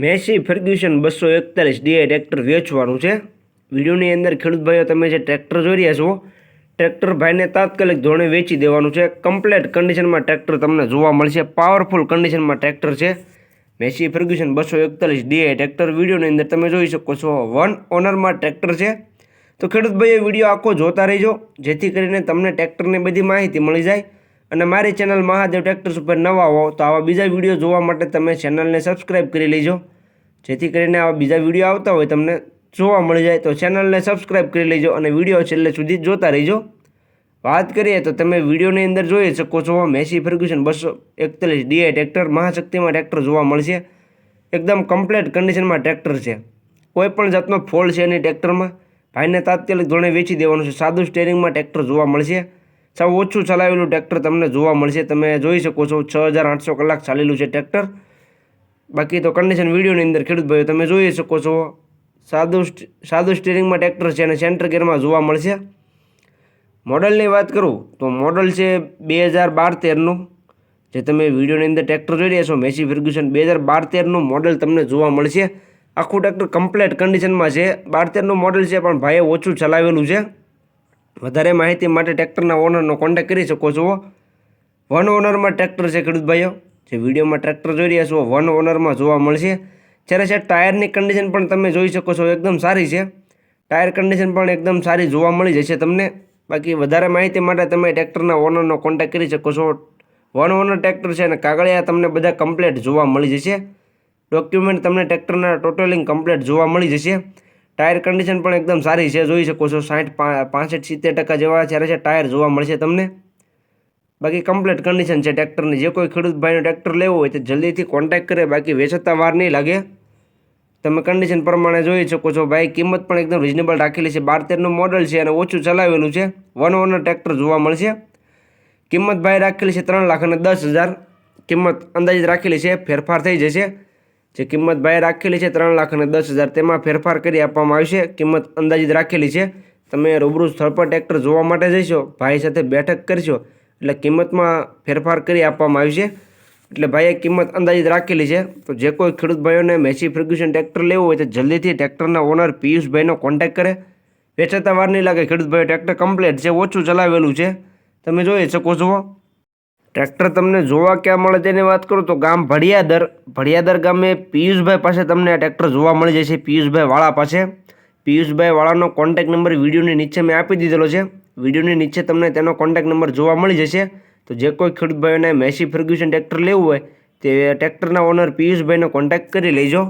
Massey Ferguson 241 DI tractor વેચવાનું છે। વિડીયોની અંદર ખેડૂત ભાઈઓ તમે જે ટ્રેક્ટર જોઈ રહ્યા છો, ટ્રેક્ટર ભાઈને તાત્કાલિક ધોરણે વેચી દેવાનું છે। કમ્પ્લીટ કન્ડિશનમાં ટ્રેક્ટર તમને જોવા મળશે। પાવરફુલ કન્ડિશનમાં ટ્રેક્ટર છે મેસી ફર્ગ્યુસન 241 ડીઆઈ ટ્રેક્ટર। વિડીયોની અંદર તમે જોઈ શકો છો, વન ઓનરમાં ટ્રેક્ટર છે। તો ખેડૂત ભાઈઓ વિડીયો આખો જોતા રહેજો, જેથી કરીને તમને ટ્રેક્ટરની બધી માહિતી મળી જાય। અને મારી ચેનલ મહાદેવ ટ્રેક્ટર્સ ઉપર નવા હો તો આવા બીજા વિડીયો જોવા માટે તમે ચેનલને સબસ્ક્રાઈબ કરી લેજો, જેથી કરીને આવા બીજા વિડીયો આવતા હોય તમને જોવા મળી જાય। તો ચેનલને સબસ્ક્રાઈબ કરી લેજો અને વિડીયો છેલ્લે સુધી જોતા રહેજો। વાત કરીએ તો તમે વિડીયોની અંદર જોઈ શકો છો, મેસી ફર્ગ્યુસન 241 ડીઆઈ ટ્રેક્ટર મહાશક્તિમાં ટ્રેક્ટર જોવા મળશે। એકદમ કમ્પ્લીટ કન્ડિશનમાં ટ્રેક્ટર છે, કોઈ પણ જાતનો ફોલ્ટ છે નહીં ટ્રેક્ટરમાં। ભાઈને તાત્કાલિક ધોરણે વેચી દેવાનું છે। સાદું સ્ટેરિંગમાં ટ્રેક્ટર જોવા મળશે। સાવ ઓછું ચલાવેલું ટ્રેક્ટર તમને જોવા મળશે। તમે જોઈ શકો છો 6800 કલાક ચાલેલું છે ટ્રેક્ટર। બાકી તો કન્ડિશન વિડીયોની અંદર ખેડૂત ભાઈઓ તમે જોઈ શકો છો, સાદું સ્ટીરિંગમાં ટ્રેક્ટર છે અને સેન્ટર ગિયરમાં જોવા મળશે। મોડલની વાત કરું તો મોડલ છે 2012-13નું, જે તમે વિડીયોની અંદર ટ્રેક્ટર જોઈ રહ્યા છો મેસી ફર્ગ્યુસન 2012-13નું મોડલ તમને જોવા મળશે। આખું ટ્રેક્ટર કમ્પ્લીટ કન્ડિશનમાં છે। 12-13નું મોડલ છે, પણ ભાઈએ ઓછું ચલાવેલું છે। વધારે માહિતી માટે ટ્રેક્ટરના ઓનરનો કોન્ટેક્ટ કરી શકો છો। વન ઓનરમાં ટ્રેક્ટર છે ખેડૂત ભાઈઓ, જે વિડીયોમાં ટ્રેક્ટર જોઈ રહ્યા છો વન ઓનરમાં જોવા મળશે। જ્યારે છે ટાયરની કન્ડિશન પણ તમે જોઈ શકો છો, એકદમ સારી છે। ટાયર કન્ડિશન પણ એકદમ સારી જોવા મળી જશે તમને। બાકી વધારે માહિતી માટે તમે ટ્રેક્ટરના ઓનરનો કોન્ટેક્ટ કરી શકો છો। વન ઓનર ટ્રેક્ટર છે અને કાગળિયા તમને બધા કમ્પ્લીટ જોવા મળી જશે। ડોક્યુમેન્ટ તમને ટ્રેક્ટરના ટોટલિંગ કમ્પ્લીટ જોવા મળી જશે। ટાયર કન્ડિશન પણ એકદમ સારી છે, જોઈ શકો છો 60-65-70% જેવા જ્યારે છે ટાયર જોવા મળશે તમને। બાકી કમ્પ્લીટ કન્ડિશન છે ટ્રેક્ટરની। જે કોઈ ખેડૂત ભાઈનો ટ્રેક્ટર લેવો હોય તો જલ્દીથી કોન્ટેક્ટ કરે, બાકી વેચતા વાર નહીં લાગે। તમે કન્ડિશન પ્રમાણે જોઈ શકો છો। ભાઈ કિંમત પણ એકદમ રિઝનેબલ રાખેલી છે। 12-13નું મોડલ છે અને ઓછું ચલાવેલું છે। વન ઓનર ટ્રેક્ટર જોવા મળશે। કિંમત ભાઈ રાખેલી છે 3,10,000। કિંમત અંદાજિત રાખેલી છે, ફેરફાર થઈ જશે। જે કિંમત ભાઈ રાખેલી છે 3,10,000, તેમાં ફેરફાર કરી આપવામાં આવશે। કિંમત અંદાજિત રાખેલી છે। તમે રૂબરૂ સ્થળ પર ટ્રેક્ટર જોવા માટે જઈશો, ભાઈ સાથે બેઠક કરશો એટલે કિંમતમાં ફેરફાર કરી આપવામાં આવશે। એટલે ભાઈએ કિંમત અંદાજિત રાખેલી છે। તો જે કોઈ ખેડૂત ભાઈઓને મેસી ફર્ગ્યુસન ટ્રેક્ટર લેવું હોય તો જલ્દીથી ટ્રેક્ટરના ઓનર પિયુષભાઈનો કોન્ટેક્ટ કરે। વેચાતા વાર નહીં લાગે ખેડૂત ભાઈઓ, ટ્રેક્ટર કમ્પ્લીટ છે, ઓછું ચલાવેલું છે, તમે જોઈ શકો છો। ટ્રેક્ટર તમને જોવા ક્યાં મળે તેની વાત કરું તો ગામ ભડિયાદર ગામે પિયુષભાઈ પાસે તમને આ ટ્રેક્ટર જોવા મળી જશે। પિયુષભાઈ વાળા પાસે। પિયુષભાઈ વાળાનો કોન્ટેક્ટ નંબર વિડીયોની નીચે મેં આપી દીધેલો છે। વિડીયોની નીચે તમને તેનો કોન્ટેક્ટ નંબર જોવા મળી જશે। તો જે કોઈ ખેડૂત ભાઈઓને મેસી ફર્ગ્યુસન ટ્રેક્ટર લેવું હોય તે ટ્રેક્ટરના ઓનર પિયુષભાઈનો કોન્ટેક્ટ કરી લેજો।